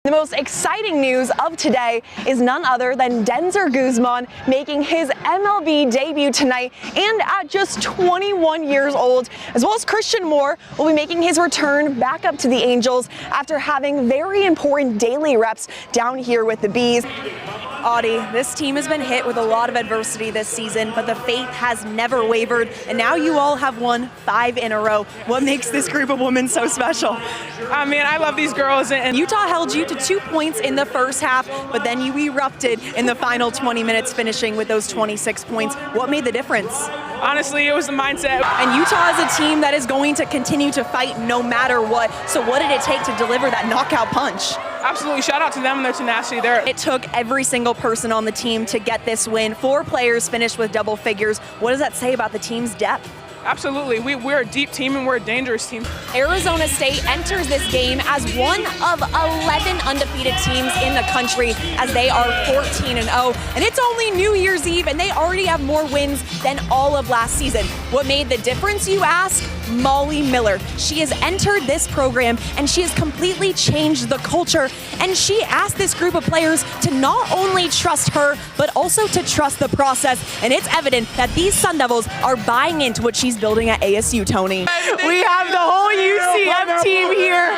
The most exciting news of today is none other than Denzer Guzman making his MLB debut tonight, and at just 21 years old, as well as Christian Moore will be making his return back up to the Angels after having very important daily reps down here with the Bees. Audie, this team has been hit with a lot of adversity this season, but the faith has never wavered, and now you all have won 5 in a row. What makes this group of women so special? I love these girls. And Utah held you to 2 points in the first half, but then you erupted in the final 20 minutes, finishing with those 26 points. What made the difference? honestly, it was the mindset. And Utah is a team that is going to continue to fight no matter what. So what did it take to deliver that knockout punch? Absolutely, shout out to them and their tenacity there. It took every single person on the team to get this win. 4 players finished with double figures. What does that say about the team's depth? Absolutely, we're a deep team and we're a dangerous team. Arizona State enters this game as one of 11 undefeated teams in the country, as they are 14-0. And it's only New Year's Eve and they already have more wins than all of last season. What made the difference, you ask? Molly Miller. She has entered this program and she has completely changed the culture. And she asked this group of players to not only trust her, but also to trust the process. And it's evident that these Sun Devils are buying into what she's building at ASU, Tony. We have the whole UCF team here.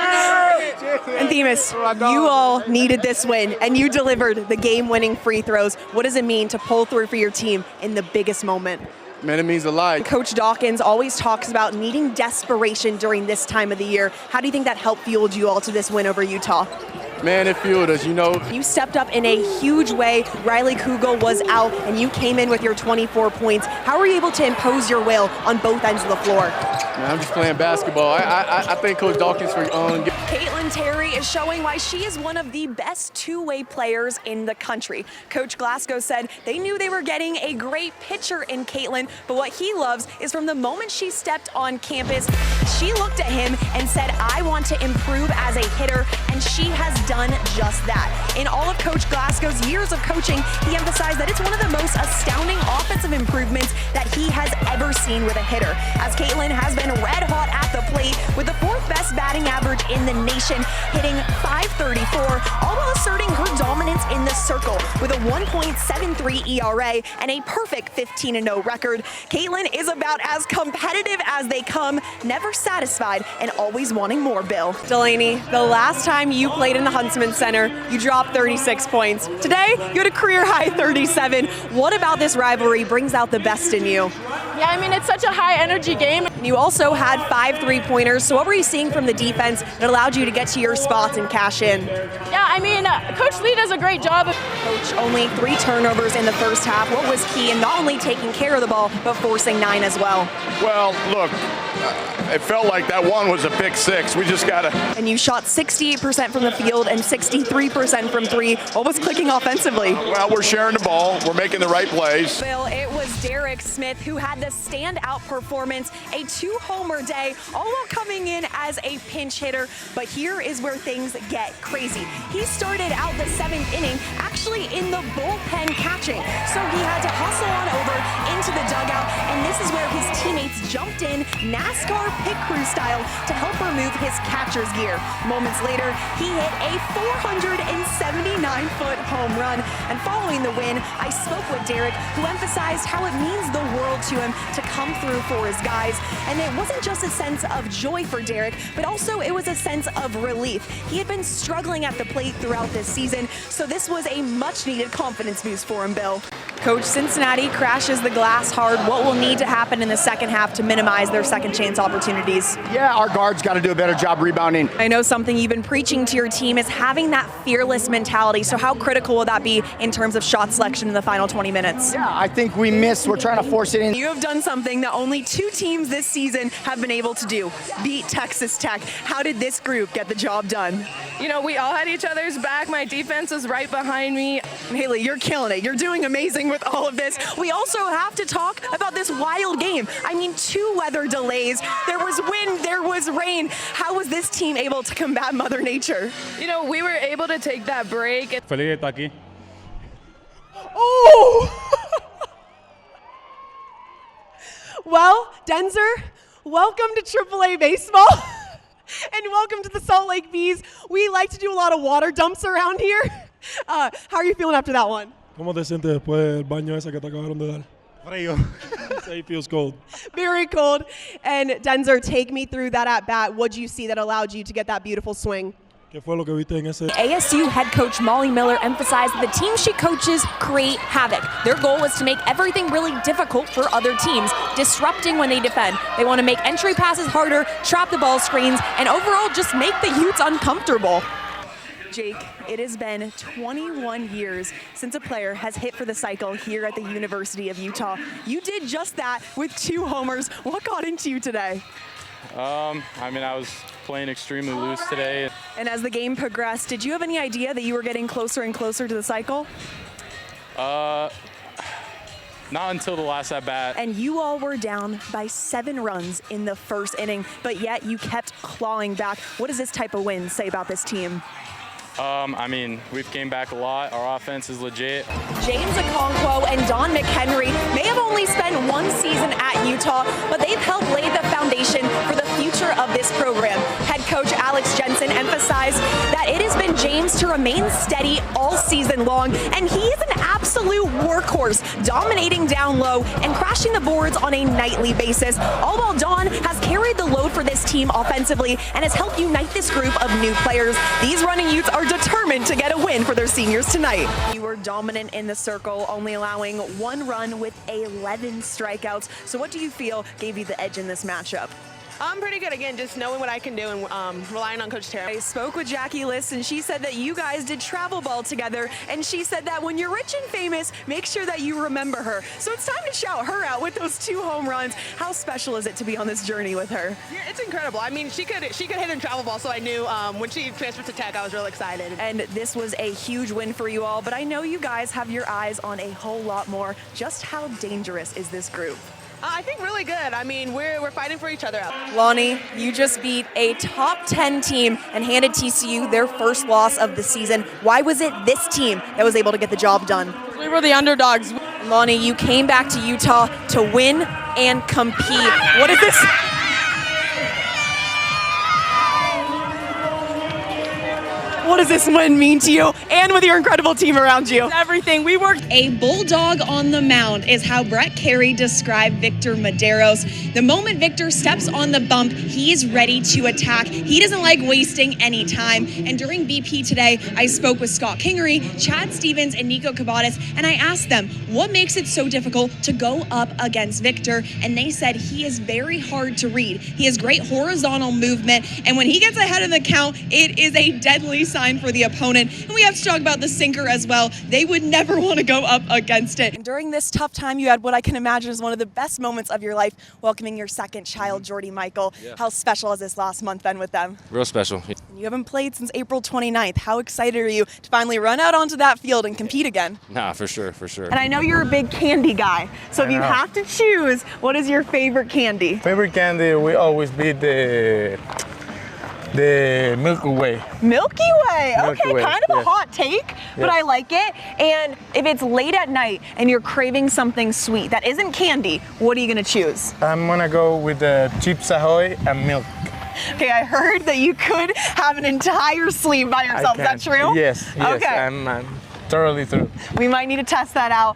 And Themis, you all needed this win and you delivered the game-winning free throws. What does it mean to pull through for your team in the biggest moment? Man, it means a lot. Coach Dawkins always talks about needing desperation during this time of the year. How do you think that helped fueled you all to this win over Utah? Man, it fueled us, you know. You stepped up in a huge way. Riley Kugel was out, and you came in with your 24 points. How were you able to impose your will on both ends of the floor? Man, I'm just playing basketball. I thank Coach Dawkins for Caitlin Terry is showing why she is one of the best two-way players in the country. Coach Glasgow said they knew they were getting a great pitcher in Caitlin, but what he loves is from the moment she stepped on campus, she looked at him and said, I want to improve as a hitter, and she has done just that. In all of Coach Glasgow's years of coaching, he emphasized that it's one of the most astounding offensive improvements that he has ever seen with a hitter, as Caitlin has been red hot at the plate with the 4th best batting average in the nation, hitting .534, all while asserting her dominance in the circle with a 1.73 ERA and a perfect 15-0 record. Caitlin is about as competitive as they come, never satisfied and always wanting more, Bill. Delaney, the last time you played in the Huntsman Center, you dropped 36 points. Today, you had a career-high 37. What about this rivalry brings out the best in you? Yeah, I mean, it's such a high-energy game. You also had 5 3-pointers, so what were you seeing from the defense that allowed you to get to your spots and cash in? Yeah, I mean, Coach Lee does a great job. Coach, only 3 turnovers in the first half. What was key in not only taking care of the ball, but forcing 9 as well? Well, look, it felt like that one was a pick 6. We just got to... And you shot 68% from the field and 63% from 3. What was clicking offensively? Well, we're sharing the ball. We're making the right plays. Bill, it was Derek Smith who had the standout performance, a 2-homer day, all while coming in as a pinch hitter. But here is where things get crazy. He started out the 7th inning actually in the bullpen catching. So he had to hustle on over into the dugout, and this is where his teammates jumped in NASCAR pit crew style to help remove his catcher's gear. Moments later, he hit a 479-foot home run. And following the win, I spoke with Derek, who emphasized how it means the world to him to come through for his guys. And it wasn't just a sense of joy for Derek, but also it was a sense of relief. He had been struggling at the plate throughout this season, so this was a much-needed confidence boost for him, Bill. Coach, Cincinnati crashes the glass hard. What will need to happen in the second half to minimize their second chance opportunities? Yeah, our guards got to do a better job rebounding. I know something you've been preaching to your team is having that fearless mentality. So how critical will that be in terms of shot selection in the final 20 minutes? Yeah, I think we missed. We're trying to force it in. You have done something that only 2 teams this season have been able to do, beat Texas Tech. How did this group get the job done? You know, we all had each other's back. My defense was right behind me. Haley, you're killing it. You're doing amazing with all of this. We also have to talk about this wild game. I mean, 2 weather delays. There was wind, there was rain. How was this team able to combat Mother Nature? You know, we were able to take that break. Feliz de estar aquí. Oh! Well, Denzer, welcome to AAA baseball. And welcome to the Salt Lake Bees. We like to do a lot of water dumps around here. How are you feeling after that one? ¿Cómo te sientes después del baño ese que te acabaron de dar? Frío. Say it feels cold. Very cold. And Denzer, take me through that at bat. What'd you see that allowed you to get that beautiful swing? ¿Qué fue lo que viste en ese? ASU head coach Molly Miller emphasized that the teams she coaches create havoc. Their goal is to make everything really difficult for other teams, disrupting when they defend. They want to make entry passes harder, trap the ball screens, and overall just make the Utes uncomfortable. Jake, it has been 21 years since a player has hit for the cycle here at the University of Utah. You did just that with 2 homers. What got into you today? I was playing extremely loose today. And as the game progressed, did you have any idea that you were getting closer and closer to the cycle? Not until the last at bat. And you all were down by 7 runs in the first inning, but yet you kept clawing back. What does this type of win say about this team? We've came back a lot. Our offense is legit. James Okonkwo and Don McHenry may have only spent 1 season at Utah, but they've helped lay the foundation for the future of this program. Head coach Alex Jensen emphasized that it has been James to remain steady all season long, and he is an absolute workhorse, dominating down low and crashing the boards on a nightly basis, all while Don has carried the load for this team offensively and has helped unite this group of new players. These running Utes are determined to get a win for their seniors tonight. You were dominant in the circle, only allowing 1 run with 11 strikeouts. So what do you feel gave you the edge in this matchup? I'm pretty good, again, just knowing what I can do and relying on Coach Terry. I spoke with Jackie Liss, and she said that you guys did travel ball together, and she said that when you're rich and famous, make sure that you remember her. So it's time to shout her out with those 2 home runs. How special is it to be on this journey with her? Yeah, it's incredible. I mean, she could hit in travel ball, so I knew when she transferred to Tech, I was really excited. And this was a huge win for you all, but I know you guys have your eyes on a whole lot more. Just how dangerous is this group? I think really good. I mean, we're fighting for each other out. Lonnie, you just beat a top 10 team and handed TCU their first loss of the season. Why was it this team that was able to get the job done? We were the underdogs. Lonnie, you came back to Utah to win and compete. What is this? What does this win mean to you and with your incredible team around you? Everything. We worked. A bulldog on the mound is how Brett Carey described Victor Medeiros. The moment Victor steps on the bump, he is ready to attack. He doesn't like wasting any time. And during BP today, I spoke with Scott Kingery, Chad Stevens, and Nico Cabadas, and I asked them what makes it so difficult to go up against Victor. And they said he is very hard to read. He has great horizontal movement, and when he gets ahead of the count, it is a deadly sign for the opponent. And we have to talk about the sinker as well. They would never want to go up against it. And during this tough time, you had what I can imagine is one of the best moments of your life, welcoming your second child, Jordy Michael. Yeah. How special has this last month been with them? Real special. You haven't played since April 29th. How excited are you to finally run out onto that field and compete again? Nah, for sure. And I know you're a big candy guy. So if you have to choose, what is your favorite candy? Favorite candy will always be the Milky Way. Milky Way. Okay, Way, kind of a hot take, but I like it. And if it's late at night and you're craving something sweet that isn't candy, what are you gonna choose? I'm gonna go with the Chips Ahoy and milk. Okay, I heard that you could have an entire sleeve by yourself. Is that true? Yes. Okay. I'm totally true. We might need to test that out.